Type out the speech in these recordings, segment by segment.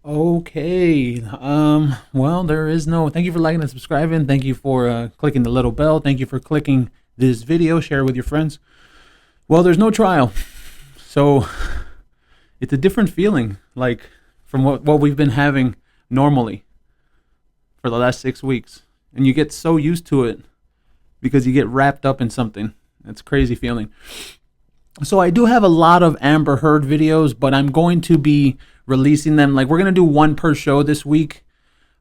Okay. Well, there is no. Thank you for liking and subscribing. Thank you for clicking the little bell. Thank you for clicking this video. Share it with your friends. Well, there's no trial, so it's a different feeling, like from what we've been having normally for the last 6 weeks, and you get so used to it because you get wrapped up in something. It's a crazy feeling. So I do have a lot of Amber Heard videos, but I'm going to be releasing them. Like, we're going to do one per show this week.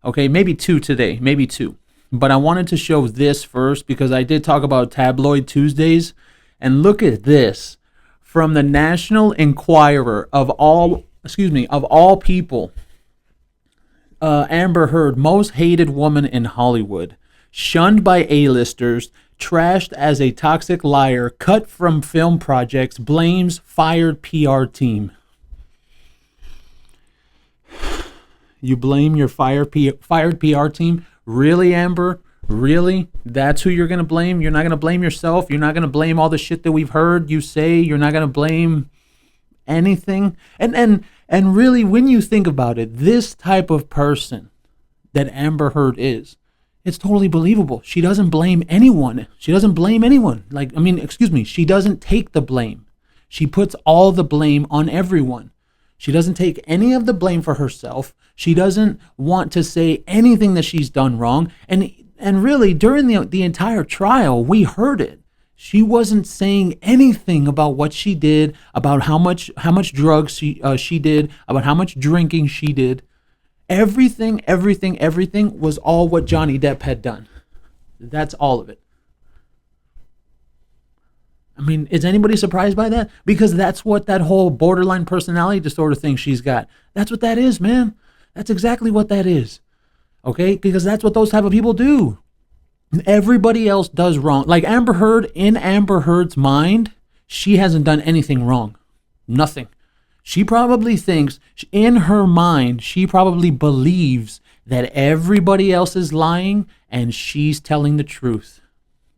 Okay, maybe two today, maybe two. But I wanted to show this first because I did talk about Tabloid Tuesdays. And look at this. From the National Enquirer of all people. Amber Heard, most hated woman in Hollywood. Shunned by A-listers, trashed as a toxic liar, cut from film projects, blames fired PR team. You blame your fired PR team? Really, Amber? Really? That's who you're going to blame? You're not going to blame yourself? You're not going to blame all the shit that we've heard you say? You're not going to blame anything? And really, when you think about it, this type of person that Amber Heard is, it's totally believable. She doesn't blame anyone. She doesn't take the blame. She puts all the blame on everyone. She doesn't take any of the blame for herself. She doesn't want to say anything that she's done wrong. And really, during the entire trial, we heard it. She wasn't saying anything about what she did, about how much drugs she did, about how much drinking she did. Everything was all what Johnny Depp had done. That's all of it. I mean, is anybody surprised by that? Because that's what that whole borderline personality disorder thing she's got. That's what that is, man. That's exactly what that is. Okay? Because that's what those type of people do. Everybody else does wrong. Like Amber Heard, in Amber Heard's mind, she hasn't done anything wrong. Nothing. She probably thinks, in her mind, she probably believes that everybody else is lying and she's telling the truth.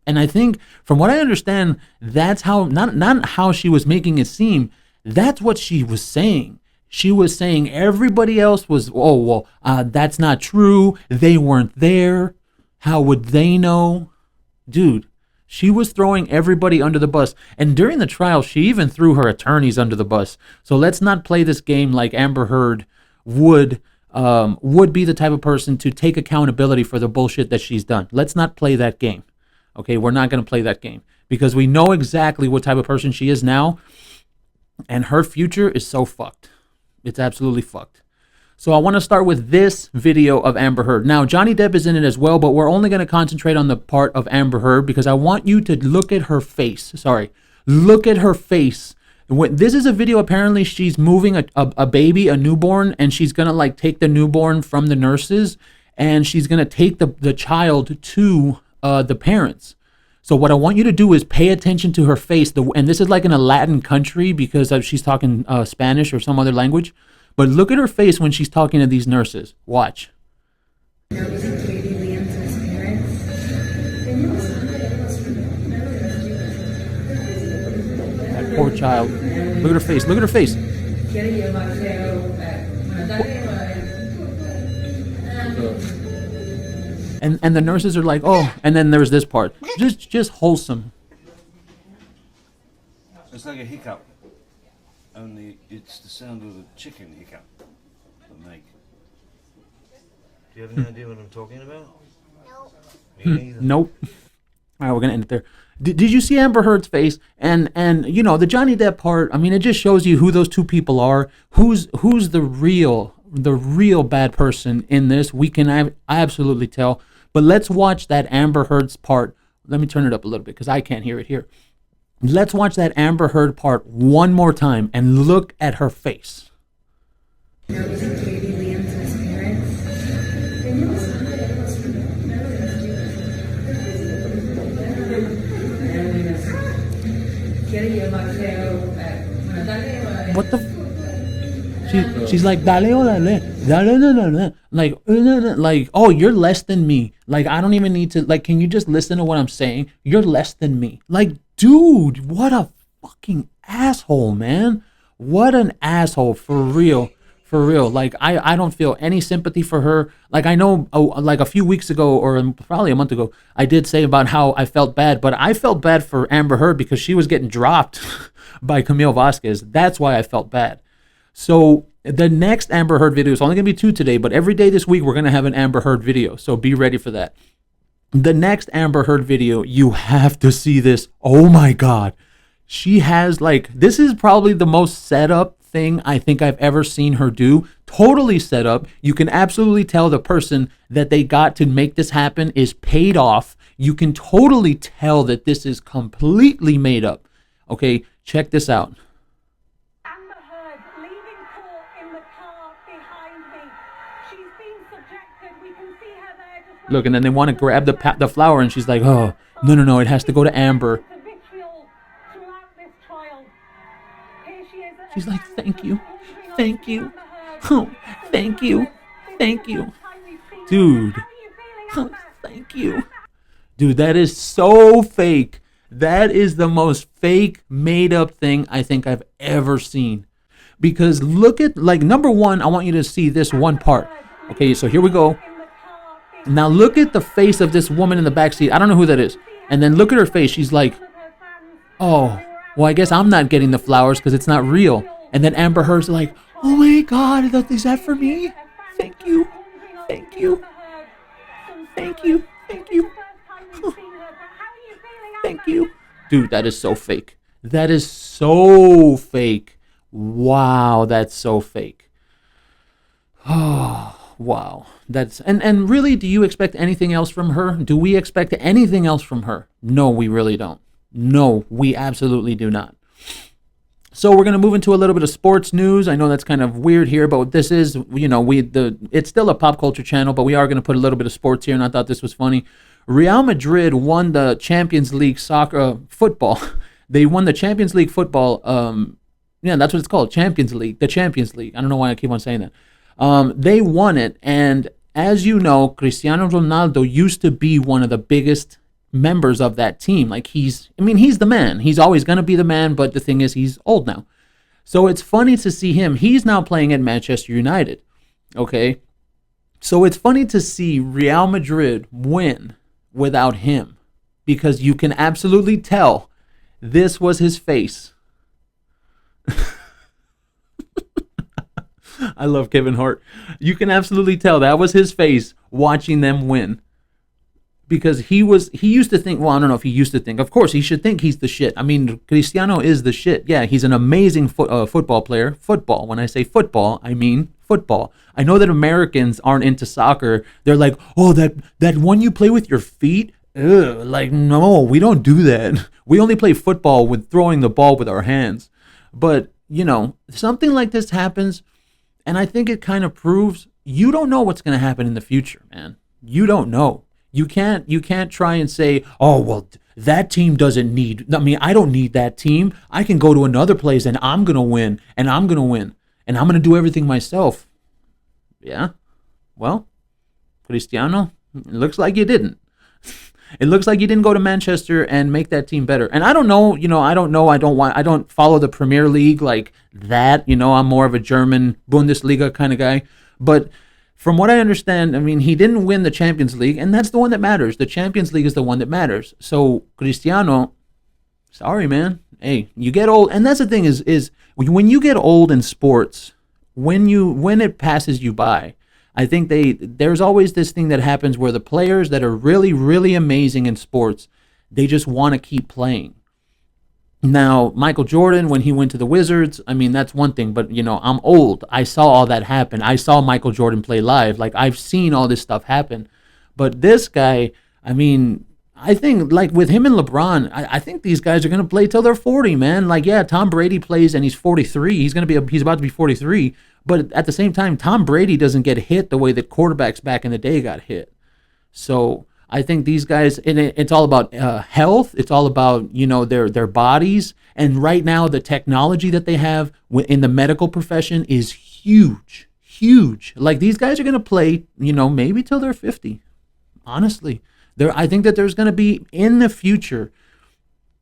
And I think, from what I understand, that's how, not how she was making it seem, that's what she was saying. She was saying everybody else was, that's not true. They weren't there. How would they know? Dude, she was throwing everybody under the bus. And during the trial, she even threw her attorneys under the bus. So let's not play this game like Amber Heard would be the type of person to take accountability for the bullshit that she's done. Let's not play that game. Okay, we're not going to play that game because we know exactly what type of person she is now, and her future is so fucked. It's absolutely fucked. So I want to start with this video of Amber Heard. Now, Johnny Depp is in it as well, but we're only going to concentrate on the part of Amber Heard because I want you to look at her face. Look at her face. This is a video, apparently she's moving a baby, a newborn, and she's going to like take the newborn from the nurses, and she's going to take the child to the parents. So what I want you to do is pay attention to her face. And this is like in a Latin country because she's talking Spanish or some other language. But look at her face when she's talking to these nurses. Watch. That poor child. Look at her face. Look at her face. And the nurses are like, oh, and then there's this part. Just wholesome. It's like a hiccup, only it's the sound of the chicken hiccup that make. Do you have any idea what I'm talking about? No. Me neither. Nope. All right, we're gonna end it there. Did you see Amber Heard's face? And you know the Johnny Depp part. I mean, it just shows you who those two people are. Who's the real bad person in this? We can absolutely tell. But let's watch that Amber Heard's part. Let me turn it up a little bit because I can't hear it here. Let's watch that Amber Heard part one more time and look at her face. What the? She's like, dale, like, oh, you're less than me. Like, I don't even need to, like, can you just listen to what I'm saying? You're less than me. Like, dude, what a fucking asshole, man. What an asshole, for real. For real. Like, I don't feel any sympathy for her. Like, I know, like a few weeks ago, or probably a month ago, I did say about how I felt bad, but I felt bad for Amber Heard because she was getting dropped by Camille Vasquez. That's why I felt bad. So the next Amber Heard video is only going to be 2 today, but every day this week we're going to have an Amber Heard video. So be ready for that. The next Amber Heard video, you have to see this. Oh my God. She has this is probably the most set up thing I think I've ever seen her do. Totally set up. You can absolutely tell the person that they got to make this happen is paid off. You can totally tell that this is completely made up. Okay, check this out. Amber Heard leaving court in the car behind me. She's been subjected. We can see her there. Just Look, and then they want to grab the flower, and she's like, oh, no, it has to go to Amber. She's like, thank you. Oh, thank you. Dude. Oh, thank you. Dude, that is so fake. That is the most fake, made up thing I think I've ever seen. Because look at, number one, I want you to see this one part. Okay, so here we go. Now look at the face of this woman in the backseat. I don't know who that is. And then look at her face. She's like, oh, well, I guess I'm not getting the flowers because it's not real. And then Amber Heard's like, oh my God, is that for me? Thank you. Thank you. Dude, that is so fake. That is so fake. Wow, that's so fake. Oh, wow. That's and really, do you expect anything else from her? Do we expect anything else from her? No, we really don't. No, we absolutely do not. So we're going to move into a little bit of sports news. I know that's kind of weird here, but this is, it's still a pop culture channel, but we are going to put a little bit of sports here, and I thought this was funny. Real Madrid won the Champions League football. They won the Champions League football. That's what it's called, Champions League. The Champions League. I don't know why I keep on saying that. They won it, and as you know, Cristiano Ronaldo used to be one of the biggest members of that team. He's the man. He's always going to be the man, but the thing is, he's old now. So it's funny to see him. He's now playing at Manchester United. Okay? So it's funny to see Real Madrid win without him, because you can absolutely tell this was his face. I love Kevin Hart. You can absolutely tell that was his face watching them win. Because he used to think, well, I don't know if he used to think. Of course, he should think he's the shit. I mean, Cristiano is the shit. Yeah, he's an amazing football player. Football. When I say football, I mean football. I know that Americans aren't into soccer. They're like, oh, that one you play with your feet? Ugh. No, we don't do that. We only play football with throwing the ball with our hands. But, something like this happens, and I think it kind of proves you don't know what's going to happen in the future, man. You don't know. You can't try and say, oh, well, that team doesn't need, I don't need that team. I can go to another place and I'm going to win, and I'm going to win, and I'm going to do everything myself. Yeah. Well, Cristiano, it looks like you didn't. It looks like you didn't go to Manchester and make that team better. And I don't know, I don't follow the Premier League like that. I'm more of a German Bundesliga kind of guy. But from what I understand, he didn't win the Champions League, and that's the one that matters. The Champions League is the one that matters. So Cristiano, sorry, man. Hey, you get old, and that's the thing is when you get old in sports, when it passes you by, I think there's always this thing that happens where the players that are really, really amazing in sports, they just want to keep playing. Now, Michael Jordan, when he went to the Wizards, that's one thing, but, I'm old. I saw all that happen. I saw Michael Jordan play live. I've seen all this stuff happen. But this guy, I think, with him and LeBron, I think these guys are going to play till they're 40, man. Tom Brady plays and he's 43. He's about to be 43. But at the same time, Tom Brady doesn't get hit the way that quarterbacks back in the day got hit. So I think these guys, it's all about health. It's all about, their bodies. And right now, the technology that they have in the medical profession is huge. These guys are going to play, maybe till they're 50. Honestly, I think that there's going to be, in the future,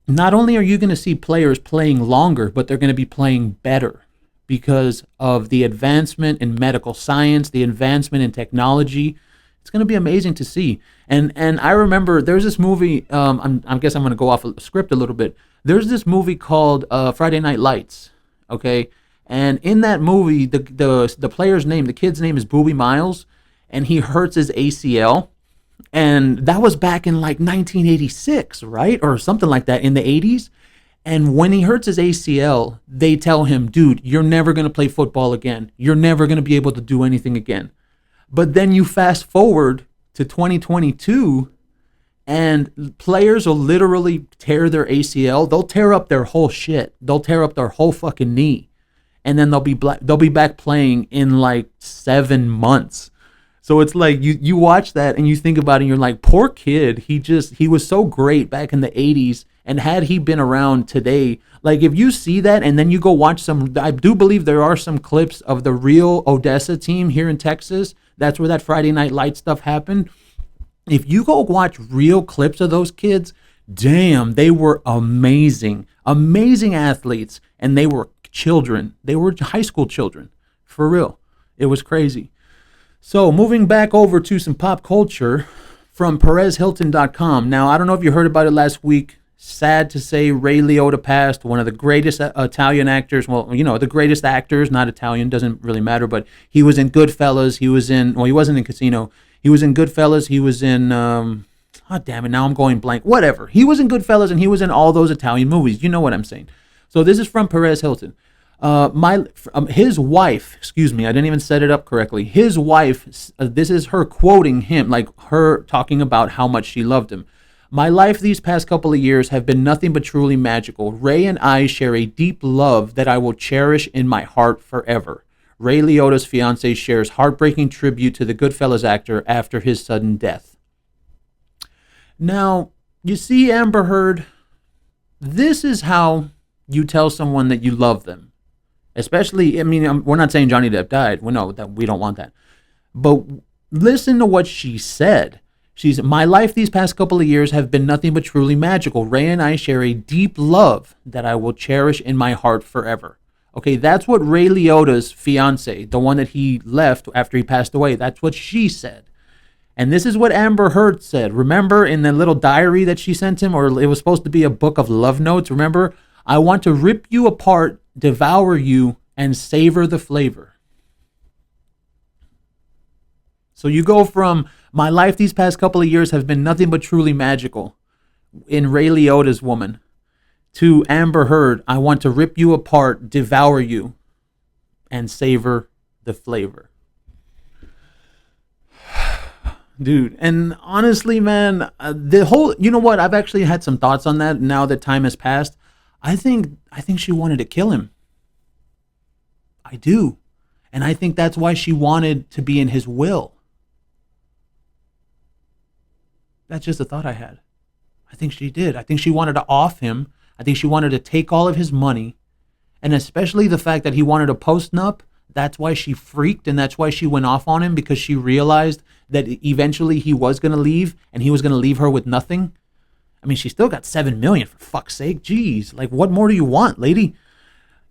not only are you going to see players playing longer, but they're going to be playing better. because of the advancement in medical science, the advancement in technology. It's going to be amazing to see. And I remember there's this movie. I guess I'm going to go off a script a little bit. There's this movie called Friday Night Lights. Okay, and in that movie, the player's name, the kid's name is Boobie Miles, and he hurts his ACL. And that was back in like 1986, right? Or something like that in the 80s. And when he hurts his ACL, they tell him, dude, you're never going to play football again. You're never going to be able to do anything again. But then you fast forward to 2022 and players will literally tear their ACL. They'll tear up their whole shit. They'll tear up their whole fucking knee. And then they'll be back playing in like 7 months. So it's like you watch that and you think about it and you're like, poor kid, he was so great back in the 80s. And had he been around today, like if you see that and then you go watch I do believe there are some clips of the real Odessa team here in Texas. That's where that Friday Night Light stuff happened. If you go watch real clips of those kids, damn, they were amazing, amazing athletes. And they were children. They were high school children, for real. It was crazy. So moving back over to some pop culture from PerezHilton.com. Now, I don't know if you heard about it last week. Sad to say, Ray Liotta passed, one of the greatest Italian actors. Well, the greatest actors, not Italian, doesn't really matter, but he was in Goodfellas. He wasn't in Casino. He was in Goodfellas. He was in, oh, damn it, now I'm going blank. Whatever. He was in Goodfellas, and he was in all those Italian movies. You know what I'm saying. So this is from Perez Hilton. His wife, excuse me, I didn't even set it up correctly. His wife, this is her quoting him, like her talking about how much she loved him. My life these past couple of years have been nothing but truly magical. Ray and I share a deep love that I will cherish in my heart forever. Ray Liotta's fiance shares heartbreaking tribute to the Goodfellas actor after his sudden death. Now, you see, Amber Heard, this is how you tell someone that you love them. Especially, we're not saying Johnny Depp died. We know that we don't want that. But listen to what she said. My life these past couple of years have been nothing but truly magical. Ray and I share a deep love that I will cherish in my heart forever. Okay, that's what Ray Liotta's fiance, the one that he left after he passed away, that's what she said. And this is what Amber Heard said. Remember in the little diary that she sent him, or it was supposed to be a book of love notes, remember? I want to rip you apart, devour you, and savor the flavor. So you go from my life these past couple of years have been nothing but truly magical in Ray Liotta's woman to Amber Heard, I want to rip you apart, devour you, and savor the flavor. Dude, and honestly, man, you know what? I've actually had some thoughts on that now that time has passed. I think she wanted to kill him. I do. And I think that's why she wanted to be in his will. That's just a thought I had. I think she did. I think she wanted to off him. I think she wanted to take all of his money. And especially the fact that he wanted a post-nup, that's why she freaked and that's why she went off on him, because she realized that eventually he was going to leave and he was going to leave her with nothing. I mean, she still got $7 million, for fuck's sake. Jeez, like what more do you want, lady?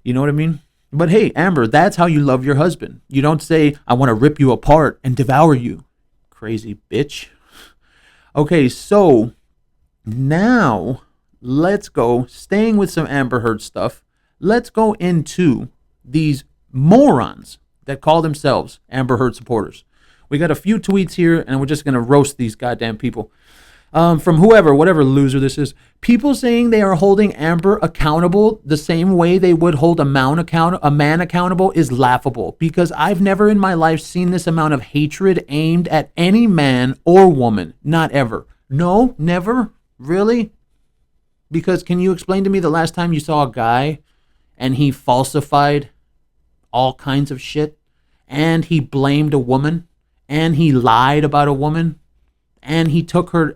You know what I mean? But hey, Amber, that's how you love your husband. You don't say, I want to rip you apart and devour you. Crazy bitch. Okay, so now let's go, staying with some Amber Heard stuff, let's go into these morons that call themselves Amber Heard supporters. We got a few tweets here, and we're just going to roast these goddamn people. From whatever loser this is. People saying they are holding Amber accountable the same way they would hold a man accountable is laughable, because I've never in my life seen this amount of hatred aimed at any man or woman. Not ever. No, never. Really? Because can you explain to me the last time you saw a guy and he falsified all kinds of shit, and he blamed a woman, and he lied about a woman, and he took her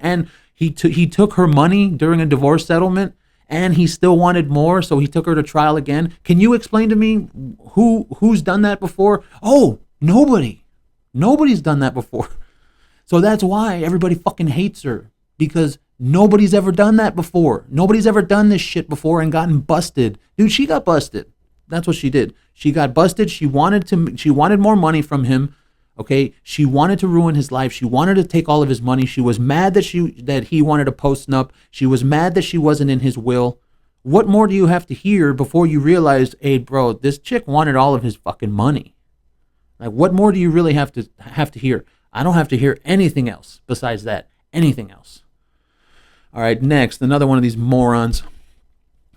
money during a divorce settlement, and he still wanted more, so he took her to trial again? Can you explain to me who's done that before? Oh, nobody. Nobody's done that before. So that's why everybody fucking hates her, because nobody's ever done that before. Nobody's ever done this shit before and gotten busted. Dude, she got busted. That's what she did. She got busted. She wanted more money from him. Okay, she wanted to ruin his life. She wanted to take all of his money. She was mad that he wanted to post nup. She was mad that she wasn't in his will. What more do you have to hear before you realize, hey, bro, this chick wanted all of his fucking money? Like, what more do you really have to hear? I don't have to hear anything else besides that. Anything else. All right, next, another one of these morons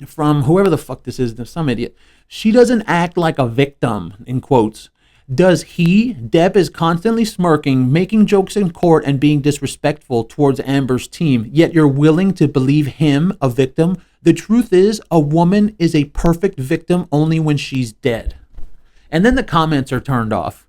from whoever the fuck this is, some idiot. She doesn't act like a victim, in quotes. Does he? Deb is constantly smirking, making jokes in court, and being disrespectful towards Amber's team, yet you're willing to believe him a victim? The truth is, a woman is a perfect victim only when she's dead. And then the comments are turned off.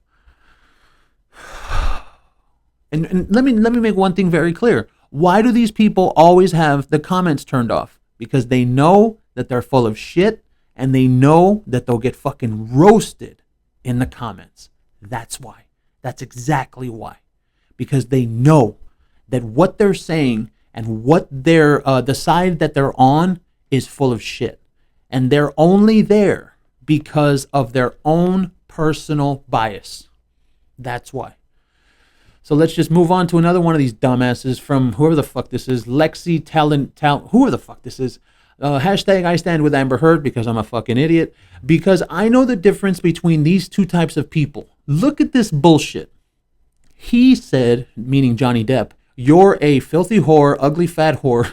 And let me make one thing very clear. Why do these people always have the comments turned off? Because they know that they're full of shit, and they know that they'll get fucking roasted in the comments. That's why. That's exactly why. Because they know that what they're saying and what they're the side that they're on is full of shit. And they're only there because of their own personal bias. That's why. So let's just move on to another one of these dumbasses from whoever the fuck this is. Lexi whoever the fuck this is. Hashtag I stand with Amber Heard because I'm a fucking idiot. Because I know the difference between these two types of people. Look at this bullshit. He said, meaning Johnny Depp, you're a filthy whore, ugly fat whore,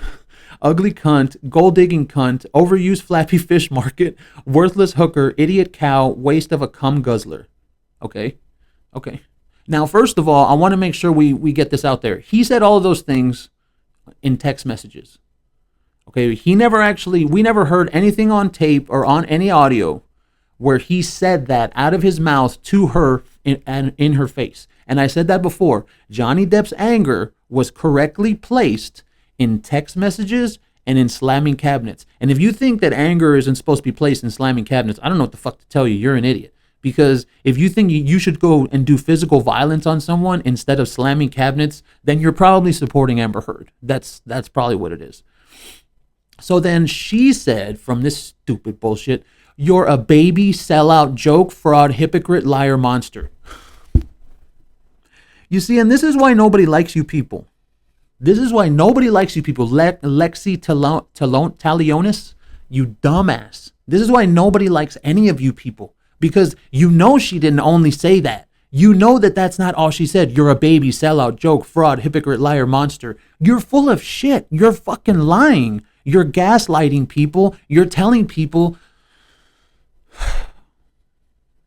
ugly cunt, gold digging cunt, overused flappy fish market, worthless hooker, idiot cow, waste of a cum guzzler. Okay. Now, first of all, I want to make sure we get this out there. He said all of those things in text messages. Okay, we never heard anything on tape or on any audio where he said that out of his mouth to her in her face. And I said that before. Johnny Depp's anger was correctly placed in text messages and in slamming cabinets. And if you think that anger isn't supposed to be placed in slamming cabinets, I don't know what the fuck to tell you. You're an idiot. Because if you think you should go and do physical violence on someone instead of slamming cabinets, then you're probably supporting Amber Heard. That's probably what it is. So then she said, from this stupid bullshit, you're a baby, sellout, joke, fraud, hypocrite, liar, monster. You see, and this is why nobody likes you people. This is why nobody likes you people. Lexi Talionis, you dumbass. This is why nobody likes any of you people. Because you know she didn't only say that. You know that that's not all she said. You're a baby, sellout, joke, fraud, hypocrite, liar, monster. You're full of shit. You're fucking lying. You're gaslighting people. You're telling people.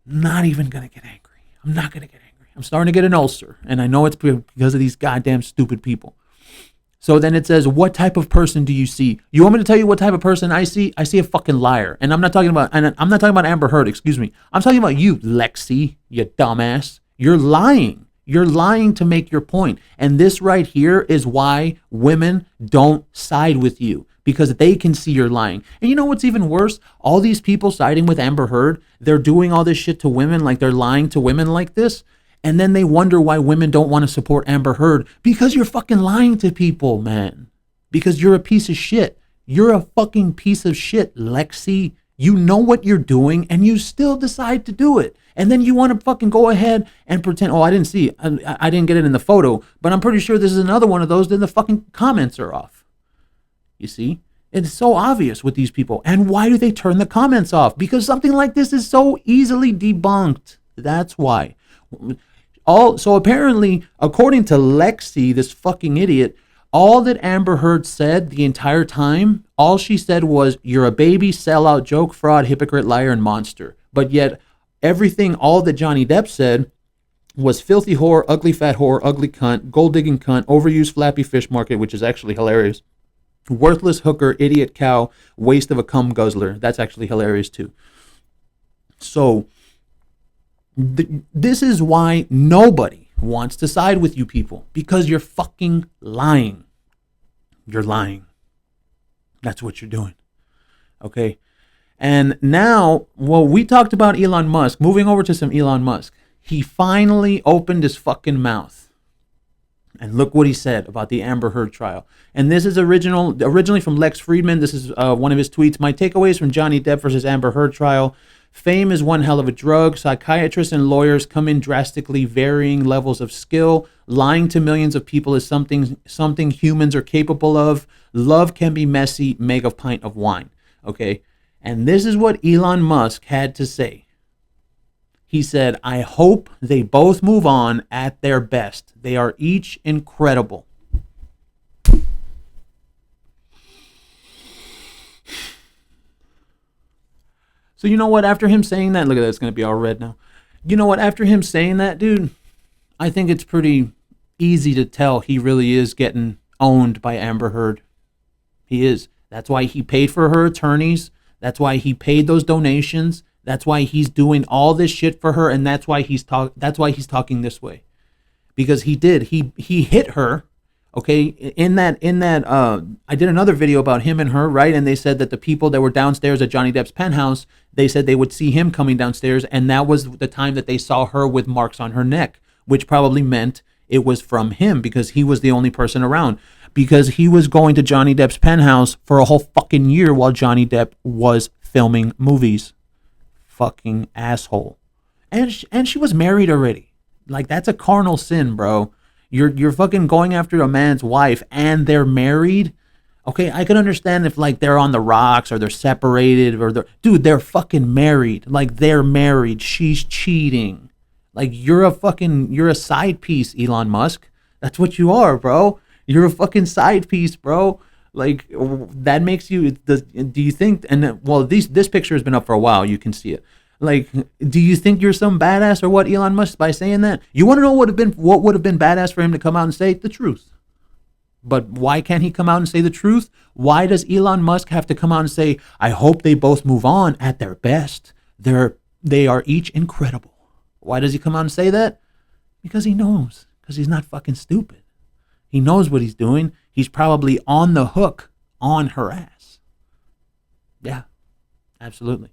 I'm not even going to get angry. I'm not going to get angry. I'm starting to get an ulcer. And I know it's because of these goddamn stupid people. So then it says, what type of person do you see? You want me to tell you what type of person I see? I see a fucking liar. And I'm not talking about Amber Heard, excuse me. I'm talking about you, Lexi, you dumbass. You're lying. You're lying to make your point. And this right here is why women don't side with you. Because they can see you're lying. And you know what's even worse? All these people siding with Amber Heard, they're doing all this shit to women, like they're lying to women like this. And then they wonder why women don't want to support Amber Heard. Because you're fucking lying to people, man. Because you're a piece of shit. You're a fucking piece of shit, Lexi. You know what you're doing and you still decide to do it. And then you want to fucking go ahead and pretend, oh, I didn't see it. I didn't get it in the photo. But I'm pretty sure this is another one of those that the fucking comments are off. You see? It's so obvious with these people. And why do they turn the comments off? Because something like this is so easily debunked. That's why. So apparently, according to Lexi, this fucking idiot, all that Amber Heard said the entire time, all she said was, you're a baby, sellout, joke, fraud, hypocrite, liar, and monster. But yet, all that Johnny Depp said was filthy whore, ugly fat whore, ugly cunt, gold digging cunt, overused flappy fish market, which is actually hilarious, worthless hooker, idiot cow, waste of a cum guzzler. That's actually hilarious too. So this is why nobody wants to side with you people, because you're fucking lying. You're lying. That's what you're doing. Okay. And now, well, we talked about Elon Musk. Moving over to some Elon Musk. He finally opened his fucking mouth. And look what he said about the Amber Heard trial. And this is originally from Lex Friedman. This is one of his tweets. My takeaways from Johnny Depp versus Amber Heard trial. Fame is one hell of a drug. Psychiatrists and lawyers come in drastically varying levels of skill. Lying to millions of people is something humans are capable of. Love can be messy. Make a pint of wine. Okay? And this is what Elon Musk had to say. He said, I hope they both move on at their best. They are each incredible. So you know what? After him saying that, look at that, it's going to be all red now. You know what? After him saying that, dude, I think it's pretty easy to tell he really is getting owned by Amber Heard. He is. That's why he paid for her attorneys. That's why he paid those donations. That's why he's doing all this shit for her, and that's why he's talking this way. Because he hit her. Okay, in that I did another video about him and her, right? And they said that the people that were downstairs at Johnny Depp's penthouse, they said they would see him coming downstairs, and that was the time that they saw her with marks on her neck, which probably meant it was from him because he was the only person around. Because he was going to Johnny Depp's penthouse for a whole fucking year while Johnny Depp was filming movies. Fucking asshole. And she was married already. Like, that's a carnal sin, bro. You're fucking going after a man's wife and they're married. Okay, I can understand if like they're on the rocks or they're separated or they're fucking married. Like, they're married. She's cheating. Like, you're a side piece, Elon Musk. That's what you are, bro. You're a fucking side piece, bro. Like, that makes you, do you think, and well, this picture has been up for a while, you can see it. Like, do you think you're some badass or what, Elon Musk, by saying that? You want to know what would have been badass for him to come out and say? The truth. But why can't he come out and say the truth? Why does Elon Musk have to come out and say, I hope they both move on at their best. They are each incredible. Why does he come out and say that? Because he knows. Because he's not fucking stupid. He knows what he's doing. He's probably on the hook on her ass. Yeah, absolutely.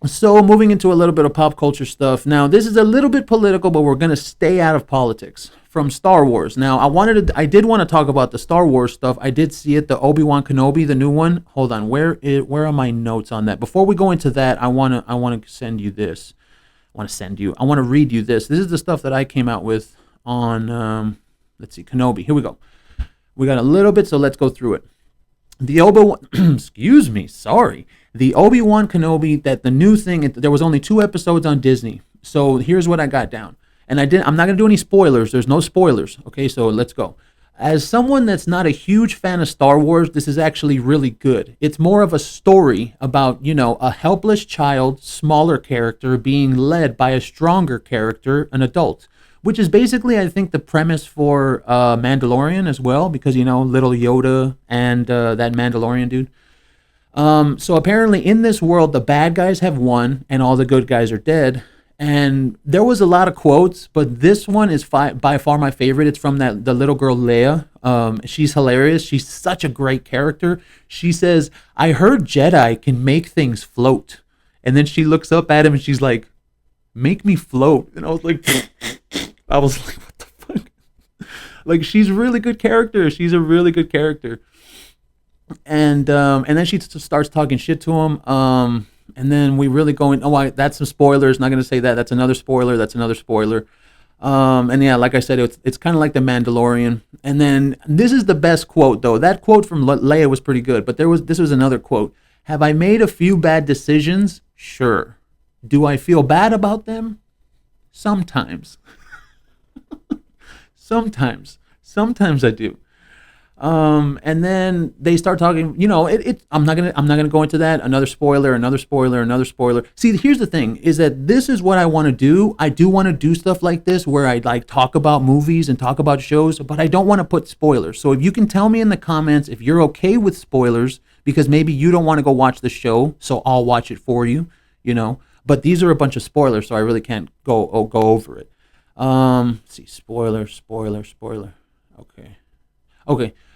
So moving into a little bit of pop culture stuff. Now, this is a little bit political, but we're going to stay out of politics. From Star Wars. Now, I did want to talk about the Star Wars stuff. I did see it, the Obi-Wan Kenobi, the new one. Hold on, where are my notes on that? Before we go into that, I want to send you this. I want to read you this. This is the stuff that I came out with on, let's see, Kenobi. Here we go. We got a little bit, so let's go through it. The Obi-Wan, excuse me, sorry. The Obi-Wan Kenobi, that the new thing, there was only 2 episodes on Disney. So here's what I got down. And I'm not going to do any spoilers. There's no spoilers. Okay, so let's go. As someone that's not a huge fan of Star Wars, this is actually really good. It's more of a story about, a helpless child, smaller character being led by a stronger character, an adult. Which is basically, I think, the premise for Mandalorian as well. Because, little Yoda and that Mandalorian dude. So apparently in this world, the bad guys have won and all the good guys are dead. And there was a lot of quotes, but this one is by far my favorite. It's from the little girl, Leia. She's hilarious. She's such a great character. She says, I heard Jedi can make things float. And then she looks up at him and she's like, make me float. And I was like, what the fuck? Like, she's a really good character. She's a really good character. And then she starts talking shit to him. And then we really go in. That's some spoilers. Not going to say that. That's another spoiler. And yeah, like I said, it's kind of like the Mandalorian. And then this is the best quote, though. That quote from Leia was pretty good. But this was another quote. Have I made a few bad decisions? Sure. Do I feel bad about them? Sometimes. Sometimes I do. And then they start talking, I'm not gonna go into that. Another spoiler. See, here's the thing, is that this is what I want to do. I do want to do stuff like this where I like talk about movies and talk about shows, but I don't want to put spoilers. So if you can tell me in the comments if you're okay with spoilers, because maybe you don't want to go watch the show, so I'll watch it for you, but these are a bunch of spoilers, so I really can't go over it. Let's see, spoiler.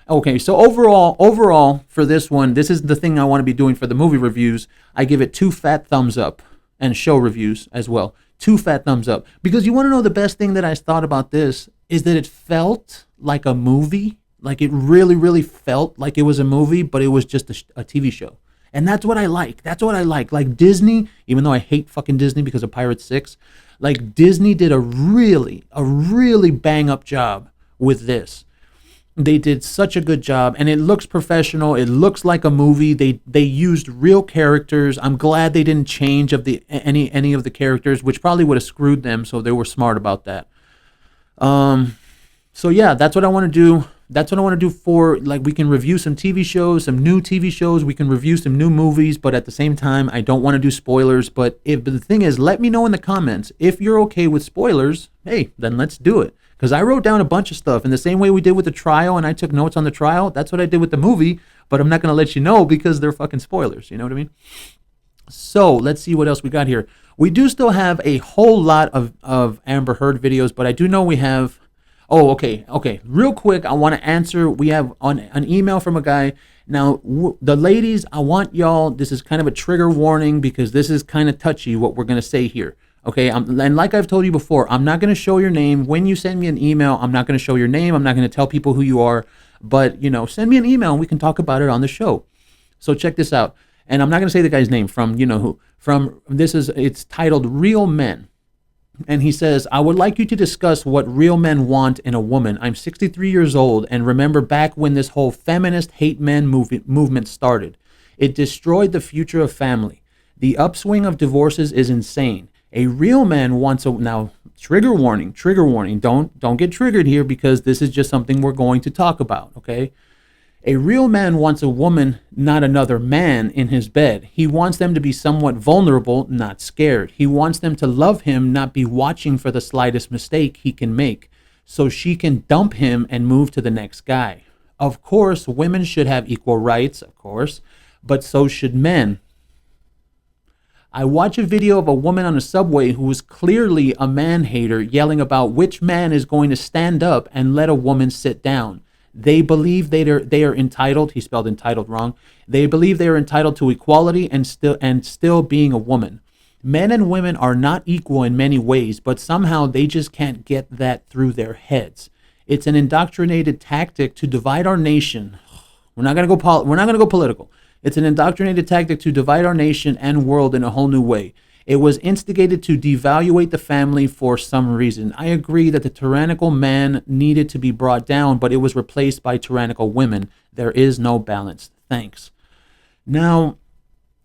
Okay, so overall for this one, this is the thing I want to be doing for the movie reviews. I give it 2 fat thumbs up, and show reviews as well. 2 fat thumbs up. Because you want to know the best thing that I thought about this is that it felt like a movie. Like it really, really felt like it was a movie, but it was just a TV show. And that's what I like. That's what I like. Like Disney, even though I hate fucking Disney because of Pirates 6, like Disney did a really bang up job with this. They did such a good job, and it looks professional. It looks like a movie. They used real characters. I'm glad they didn't change any of the characters, which probably would have screwed them. So they were smart about that. So yeah, that's what I want to do. That's what I want to do for, like, we can review some TV shows, some new TV shows. We can review some new movies, but at the same time, I don't want to do spoilers. But the thing is, let me know in the comments if you're okay with spoilers. Hey, then let's do it. Because I wrote down a bunch of stuff in the same way we did with the trial, and I took notes on the trial. That's what I did with the movie, but I'm not going to let you know because they're fucking spoilers. You know what I mean? So let's see what else we got here. We do still have a whole lot of Amber Heard videos, but I do know we have... Oh, okay. Real quick, I want to answer. We have an email from a guy. Now, the ladies, I want y'all, this is kind of a trigger warning because this is kind of touchy what we're going to say here. Okay, and like I've told you before, I'm not going to show your name. When you send me an email, I'm not going to show your name. I'm not going to tell people who you are. But, send me an email and we can talk about it on the show. So check this out. And I'm not going to say the guy's name from, who. It's titled Real Men. And he says, I would like you to discuss what real men want in a woman. I'm 63 years old and remember back when this whole feminist hate men movement started. It destroyed the future of family. The upswing of divorces is insane. A real man wants now, trigger warning. Don't get triggered here because this is just something we're going to talk about, okay? A real man wants a woman, not another man, in his bed. He wants them to be somewhat vulnerable, not scared. He wants them to love him, not be watching for the slightest mistake he can make, so she can dump him and move to the next guy. Of course, women should have equal rights, of course, but so should men. I watch a video of a woman on a subway who was clearly a man hater yelling about which man is going to stand up and let a woman sit down. They believe they are entitled. He spelled entitled wrong. They believe they are entitled to equality and still being a woman. Men and women are not equal in many ways, but somehow they just can't get that through their heads. It's an indoctrinated tactic to divide our nation. We're not going to go political. It's an indoctrinated tactic to divide our nation and world in a whole new way. It was instigated to devaluate the family for some reason. I agree that the tyrannical man needed to be brought down, but it was replaced by tyrannical women. There is no balance. Thanks. Now,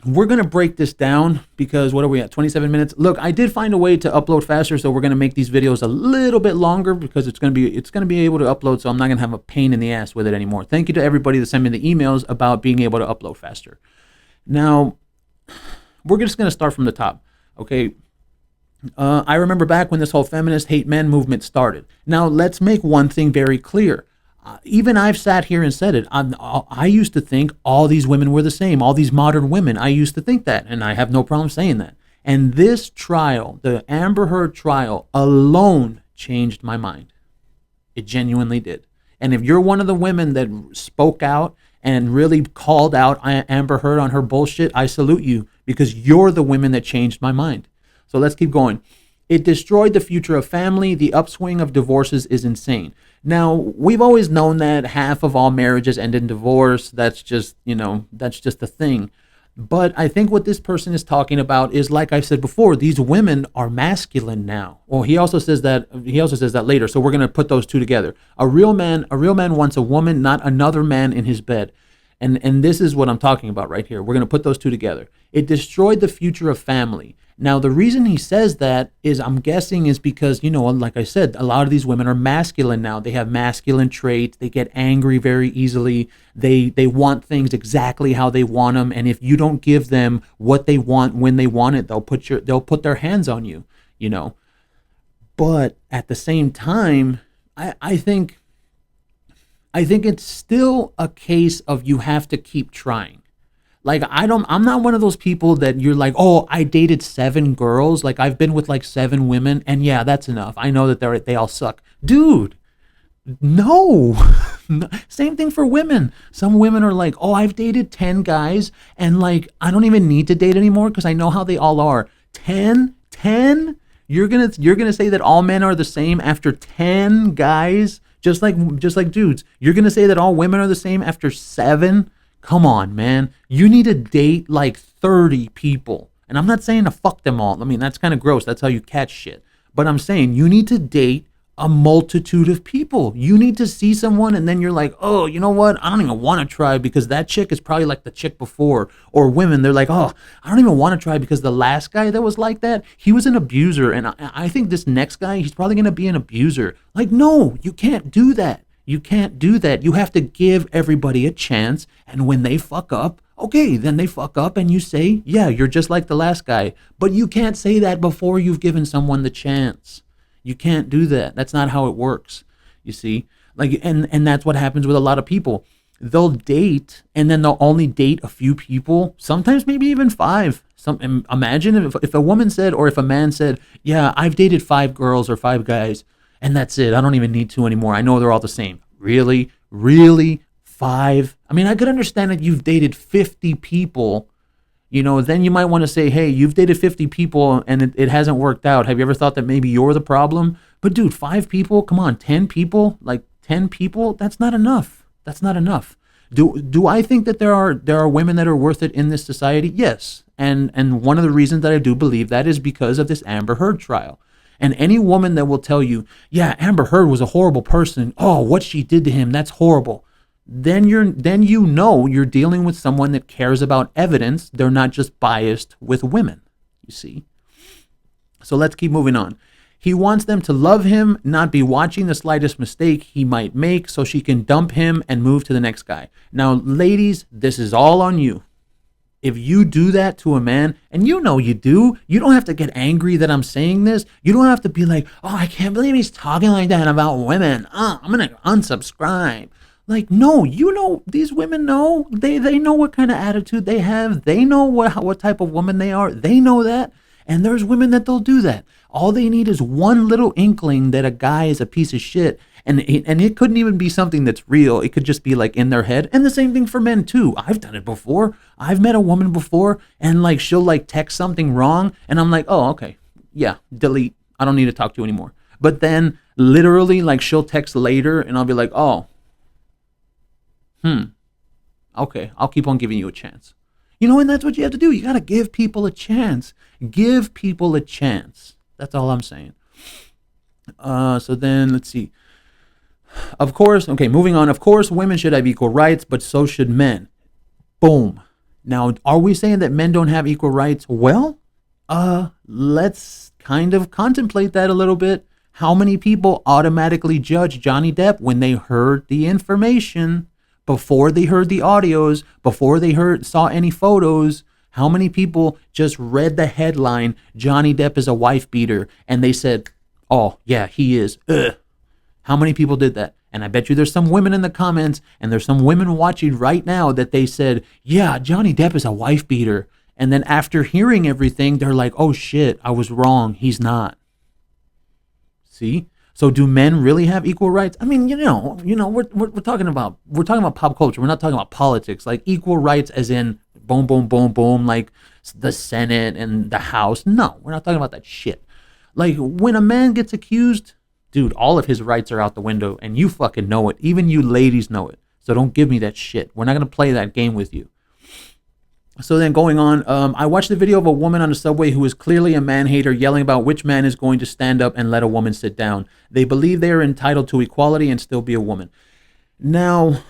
we're going to break this down because what are we at? 27 minutes. Look, I did find a way to upload faster, so we're going to make these videos a little bit longer because it's going to be able to upload, so I'm not going to have a pain in the ass with it anymore. Thank you to everybody that sent me the emails about being able to upload faster. Now, we're just going to start from the top. Okay, I remember back when this whole feminist hate men movement started. Now, let's make one thing very clear. Even I've sat here and said it. I used to think all these women were the same, all these modern women. I used to think that, and I have no problem saying that. And this trial, the Amber Heard trial, alone changed my mind. It genuinely did. And if you're one of the women that spoke out and really called out Amber Heard on her bullshit, I salute you because you're the women that changed my mind. So let's keep going. It destroyed the future of family. The upswing of divorces is insane. Now, we've always known that half of all marriages end in divorce. That's just, that's just a thing. But I think what this person is talking about is, like I said before, these women are masculine now. Well, he also says that later. So we're going to put those two together. A real man wants a woman, not another man in his bed. And this is what I'm talking about right here. We're going to put those two together. It destroyed the future of family. Now, the reason he says that is, I'm guessing, is because, like I said, a lot of these women are masculine now. They have masculine traits. They get angry very easily. They want things exactly how they want them. And if you don't give them what they want when they want it, they'll put their hands on you, But at the same time, I think it's still a case of you have to keep trying. Like, I'm not one of those people that you're like, oh, I dated 7 girls. Like, I've been with like 7 women. And yeah, that's enough. I know that they all suck. Dude, no. Same thing for women. Some women are like, oh, I've dated 10 guys. And like, I don't even need to date anymore because I know how they all are. 10? You're gonna say that all men are the same after 10 guys, just like dudes. You're gonna say that all women are the same after 7? Come on, man. You need to date like 30 people. And I'm not saying to fuck them all. I mean, that's kind of gross. That's how you catch shit. But I'm saying you need to date a multitude of people. You need to see someone and then you're like, oh, you know what? I don't even want to try because that chick is probably like the chick before. Or women, they're like, oh, I don't even want to try because the last guy that was like that, he was an abuser. And I think this next guy, he's probably going to be an abuser. Like, no, you can't do that. You can't do that. You have to give everybody a chance. And when they fuck up, okay, then they fuck up and you say, yeah, you're just like the last guy. But you can't say that before you've given someone the chance. You can't do that. That's not how it works. You see? Like, and that's what happens with a lot of people. They'll date and then they'll only date a few people, sometimes maybe even 5. Imagine if a woman said, or if a man said, yeah, I've dated 5 girls or 5 guys, and that's it. I don't even need 2 anymore. I know they're all the same. Really? Really? 5? I mean, I could understand that you've dated 50 people. You know, then you might want to say, hey, you've dated 50 people and it hasn't worked out. Have you ever thought that maybe you're the problem? But dude, 5 people, come on, 10 people, like 10 people, that's not enough. That's not enough. Do I think that there are women that are worth it in this society? Yes. And one of the reasons that I do believe that is because of this Amber Heard trial. And any woman that will tell you, yeah, Amber Heard was a horrible person. Oh, what she did to him, that's horrible. Then you know you're dealing with someone that cares about evidence. They're not just biased with women, you see. So let's keep moving on. He wants them to love him, not be watching the slightest mistake he might make so she can dump him and move to the next guy. Now, ladies, this is all on you. If you do that to a man, and you know you do, you don't have to get angry that I'm saying this. You don't have to be like, oh, I can't believe he's talking like that about women. I'm going to unsubscribe. Like, no, you know, these women know. They know what kind of attitude they have. They know what type of woman they are. They know that. And there's women that they'll do that. All they need is one little inkling that a guy is a piece of shit. And it couldn't even be something that's real. It could just be like in their head. And the same thing for men too. I've done it before. I've met a woman before and like she'll like text something wrong. And I'm like, oh, okay. Yeah, delete. I don't need to talk to you anymore. But then literally like she'll text later and I'll be like, oh, okay, I'll keep on giving you a chance. You know, and that's what you have to do. You got to give people a chance. Give people a chance. That's all I'm saying. So then let's see. Of course, okay, moving on. Of course, women should have equal rights, but so should men. Boom. Now, are we saying that men don't have equal rights? Well, let's kind of contemplate that a little bit. How many people automatically judge Johnny Depp when they heard the information? Before they heard the audios, before they saw any photos, how many people just read the headline, Johnny Depp is a wife beater, and they said, oh, yeah, he is. Ugh. How many people did that? And I bet you there's some women in the comments, and there's some women watching right now that they said, yeah, Johnny Depp is a wife beater. And then after hearing everything, they're like, oh, shit, I was wrong. He's not. See? So do men really have equal rights? I mean, you know, we're talking about pop culture. We're not talking about politics. Like equal rights as in boom, boom, boom, boom, like the Senate and the House. No, we're not talking about that shit. Like when a man gets accused, dude, all of his rights are out the window and you fucking know it. Even you ladies know it. So don't give me that shit. We're not going to play that game with you. So then going on, I watched the video of a woman on the subway who is clearly a man-hater yelling about which man is going to stand up and let a woman sit down. They believe they are entitled to equality and still be a woman. Now,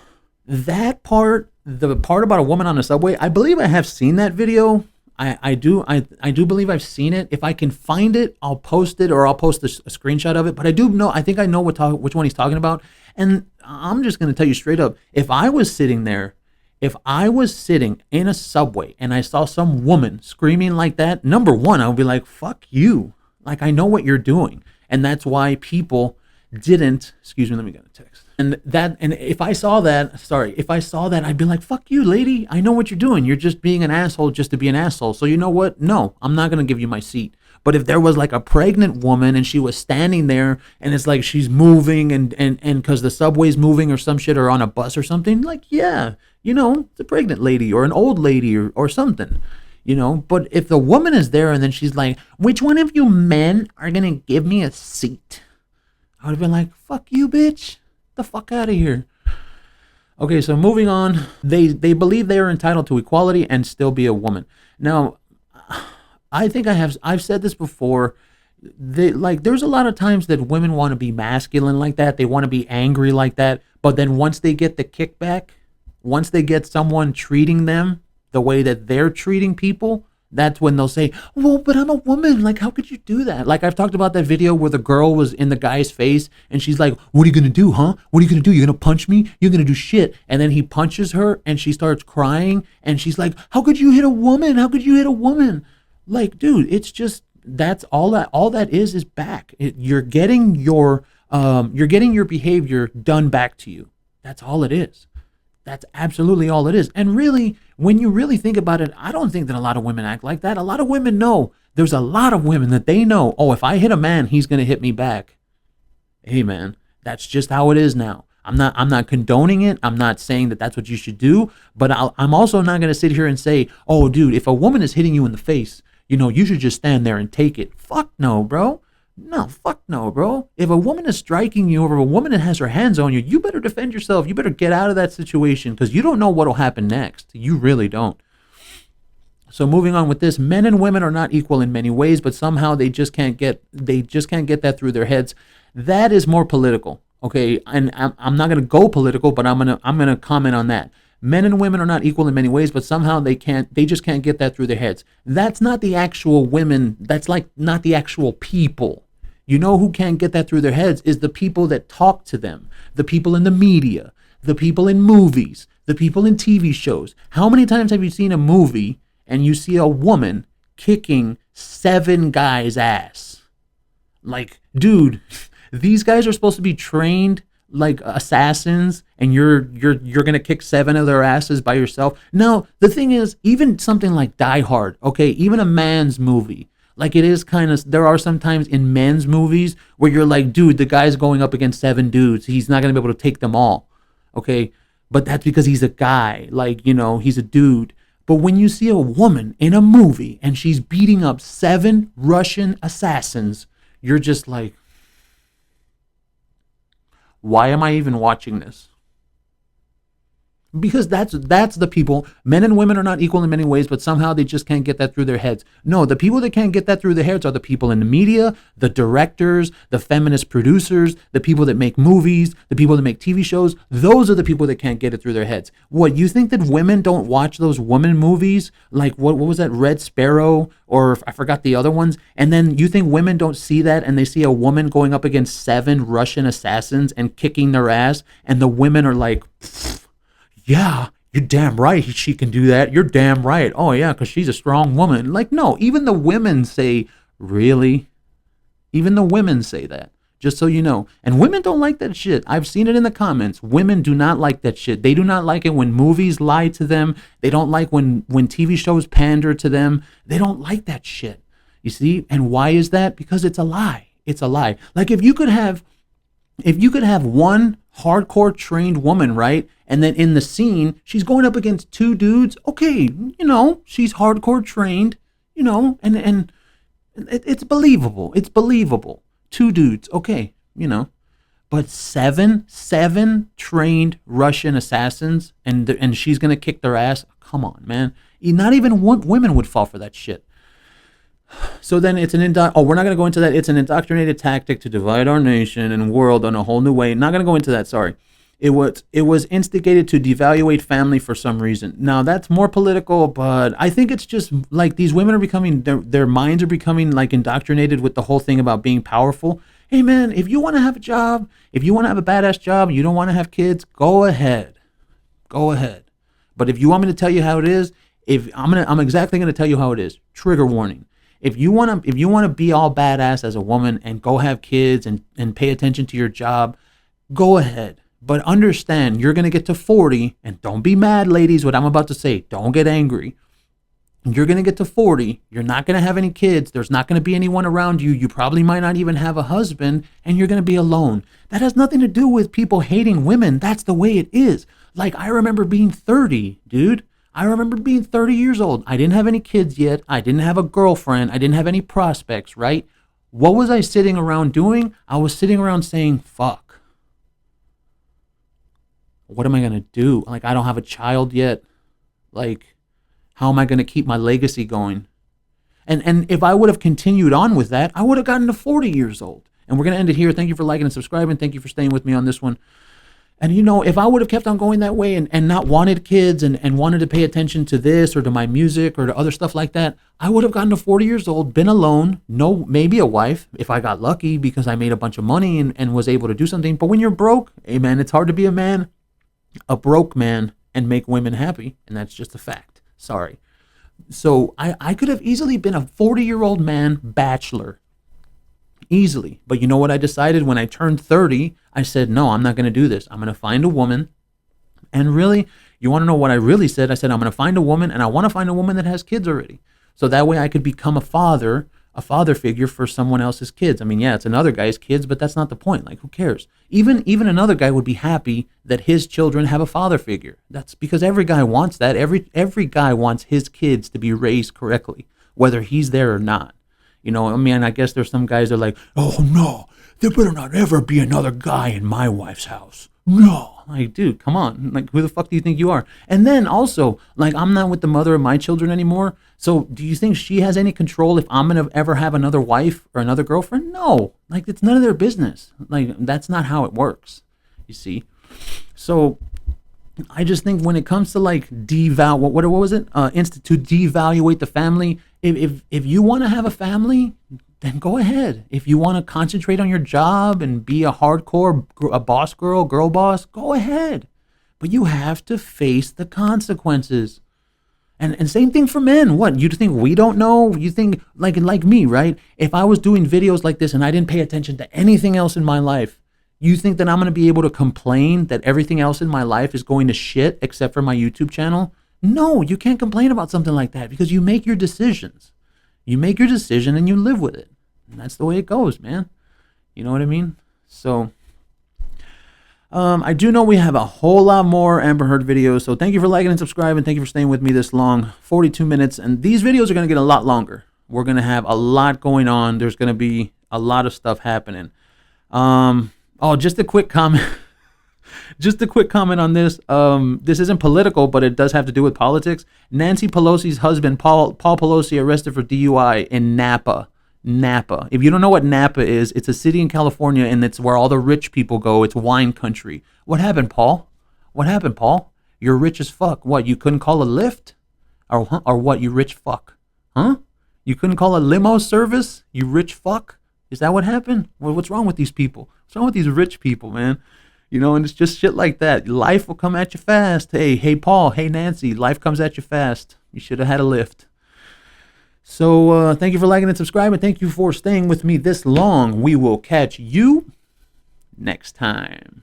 that part, the part about a woman on the subway, I believe I have seen that video. I do believe I've seen it. If I can find it, I'll post it or I'll post a screenshot of it. But I think I know which one he's talking about. And I'm just going to tell you straight up, if I was sitting in a subway and I saw some woman screaming like that, number one, I would be like, fuck you. Like, I know what you're doing. And that's why people didn't, excuse me, let me get a text. And if I saw that, I'd be like, fuck you, lady. I know what you're doing. You're just being an asshole just to be an asshole. So you know what? No, I'm not going to give you my seat. But if there was like a pregnant woman and she was standing there and it's like she's moving and because the subway's moving or some shit or on a bus or something, like, yeah, you know, it's a pregnant lady or an old lady or something. you know. But if the woman is there and then she's like, which one of you men are going to give me a seat? I would have been like, fuck you, bitch. The fuck out of here. Okay, so moving on. They believe they are entitled to equality and still be a woman. Now, I think I've said this before. There's a lot of times that women want to be masculine like that. They want to be angry like that. But then once they get the kickback, once they get someone treating them the way that they're treating people, that's when they'll say, well, but I'm a woman. Like, how could you do that? Like, I've talked about that video where the girl was in the guy's face and she's like, what are you going to do, huh? What are you going to do? You're going to punch me? You're going to do shit. And then he punches her and she starts crying and she's like, how could you hit a woman? How could you hit a woman? Like, dude, it's just, that's all that is back. You're getting your behavior done back to you. That's all it is. That's absolutely all it is. And really, when you really think about it, I don't think that a lot of women act like that. A lot of women know. There's a lot of women that they know, oh, if I hit a man, he's going to hit me back. Hey, man, that's just how it is now. I'm not condoning it. I'm not saying that that's what you should do. But I'm also not going to sit here and say, oh, dude, if a woman is hitting you in the face, you know, you should just stand there and take it. Fuck no, bro. No, fuck no, bro. If a woman is striking you or if a woman that has her hands on you, you better defend yourself. You better get out of that situation because you don't know what will happen next. You really don't. So moving on with this, men and women are not equal in many ways, but somehow they just can't get that through their heads. That is more political, okay? And I'm not going to go political, but I'm gonna comment on that. Men and women are not equal in many ways, but somehow they just can't get that through their heads. That's not the actual women. That's like not the actual people. You know who can't get that through their heads is the people that talk to them, the people in the media, the people in movies, the people in TV shows. How many times have you seen a movie and you see a woman kicking 7 guys' ass? Like, dude, these guys are supposed to be trained like assassins and you're gonna kick 7 of their asses by yourself. No, the thing is, even something like Die Hard, okay, even a man's movie, like it is kind of, there are some times in men's movies where you're like, dude, the guy's going up against 7 dudes. He's not going to be able to take them all. Okay. But that's because he's a guy, like, you know, he's a dude. But when you see a woman in a movie and she's beating up 7 Russian assassins, you're just like, why am I even watching this? Because that's the people. Men and women are not equal in many ways, but somehow they just can't get that through their heads. No, the people that can't get that through their heads are the people in the media, the directors, the feminist producers, the people that make movies, the people that make TV shows. Those are the people that can't get it through their heads. What, you think that women don't watch those woman movies? Like what was that, Red Sparrow, or I forgot the other ones? And then you think women don't see that and they see a woman going up against 7 Russian assassins and kicking their ass, and the women are like, yeah, you're damn right she can do that. You're damn right. Oh, yeah, because she's a strong woman. Like, no, even the women say, really? Even the women say that, just so you know. And women don't like that shit. I've seen it in the comments. Women do not like that shit. They do not like it when movies lie to them. They don't like when TV shows pander to them. They don't like that shit. You see? And why is that? Because it's a lie. It's a lie. Like if you could have one hardcore trained woman, right? And then in the scene, she's going up against 2 dudes. Okay, you know, she's hardcore trained, you know, and it's believable. It's believable. 2 dudes, okay, you know. But 7 trained Russian assassins, and she's gonna kick their ass. Come on, man. Not even women would fall for that shit. So then it's we're not going to go into that. It's an indoctrinated tactic to divide our nation and world in a whole new way. Not going to go into that, sorry. It was instigated to devaluate family for some reason. Now, that's more political, but I think it's just like these women are becoming, their minds are becoming like indoctrinated with the whole thing about being powerful. Hey, man, if you want to have a job, if you want to have a badass job, you don't want to have kids, go ahead. Go ahead. But if you want me to tell you how it is, I'm exactly going to tell you how it is. Trigger warning. If you want to be all badass as a woman and go have kids and pay attention to your job, go ahead. But understand, you're going to get to 40, and don't be mad, ladies, what I'm about to say. Don't get angry. You're going to get to 40. You're not going to have any kids. There's not going to be anyone around you. You probably might not even have a husband, and you're going to be alone. That has nothing to do with people hating women. That's the way it is. Like, I remember being 30, dude. I remember being 30 years old. I didn't have any kids yet. I didn't have a girlfriend. I didn't have any prospects, right? What was I sitting around doing? I was sitting around saying, fuck. What am I going to do? Like, I don't have a child yet. Like, how am I going to keep my legacy going? And if I would have continued on with that, I would have gotten to 40 years old. And we're going to end it here. Thank you for liking and subscribing. Thank you for staying with me on this one. And, you know, if I would have kept on going that way and not wanted kids and wanted to pay attention to this or to my music or to other stuff like that, I would have gotten to 40 years old, been alone, no, maybe a wife if I got lucky because I made a bunch of money and was able to do something. But when you're broke, hey, man, it's hard to be a broke man, and make women happy. And that's just a fact. Sorry. So I could have easily been a 40-year-old man bachelor. Easily. But you know what I decided when I turned 30? I said, no, I'm not going to do this. I'm going to find a woman. And really, you want to know what I really said? I said, I'm going to find a woman, and I want to find a woman that has kids already. So that way I could become a father figure for someone else's kids. I mean, yeah, it's another guy's kids, but that's not the point. Like, who cares? Even another guy would be happy that his children have a father figure. That's because every guy wants that. Every guy wants his kids to be raised correctly, whether he's there or not. You know, I mean, I guess there's some guys that are like, oh no, there better not ever be another guy in my wife's house. No. Like, dude, come on. Like, who the fuck do you think you are? And then also, like, I'm not with the mother of my children anymore. So do you think she has any control if I'm going to ever have another wife or another girlfriend? No. Like, it's none of their business. Like, that's not how it works, you see? So I just think when it comes to, like, what was it? To devaluate the family, if you want to have a family, then go ahead. If you want to concentrate on your job and be a hardcore boss girl boss, go ahead. But you have to face the consequences. And same thing for men. What, you think we don't know? You think, like me, right? If I was doing videos like this and I didn't pay attention to anything else in my life, you think that I'm going to be able to complain that everything else in my life is going to shit except for my YouTube channel? No, you can't complain about something like that because you make your decisions. You make your decision and you live with it. And that's the way it goes, man. You know what I mean? So, I do know we have a whole lot more Amber Heard videos. So thank you for liking and subscribing. Thank you for staying with me this long, 42 minutes. And these videos are going to get a lot longer. We're going to have a lot going on. There's going to be a lot of stuff happening. Just a quick comment. Just a quick comment on this. This isn't political, but it does have to do with politics. Nancy Pelosi's husband, Paul Pelosi, arrested for DUI in Napa. If you don't know what Napa is, it's a city in California, and it's where all the rich people go. It's wine country. What happened, Paul? You're rich as fuck. What, you couldn't call a Lyft? Or what, you rich fuck? Huh? You couldn't call a limo service? You rich fuck? Is that what happened? Well, what's wrong with these people? What's wrong with these rich people, man? You know, and it's just shit like that. Life will come at you fast. Hey, Paul. Hey, Nancy. Life comes at you fast. You should have had a lift. So thank you for liking and subscribing. Thank you for staying with me this long. We will catch you next time.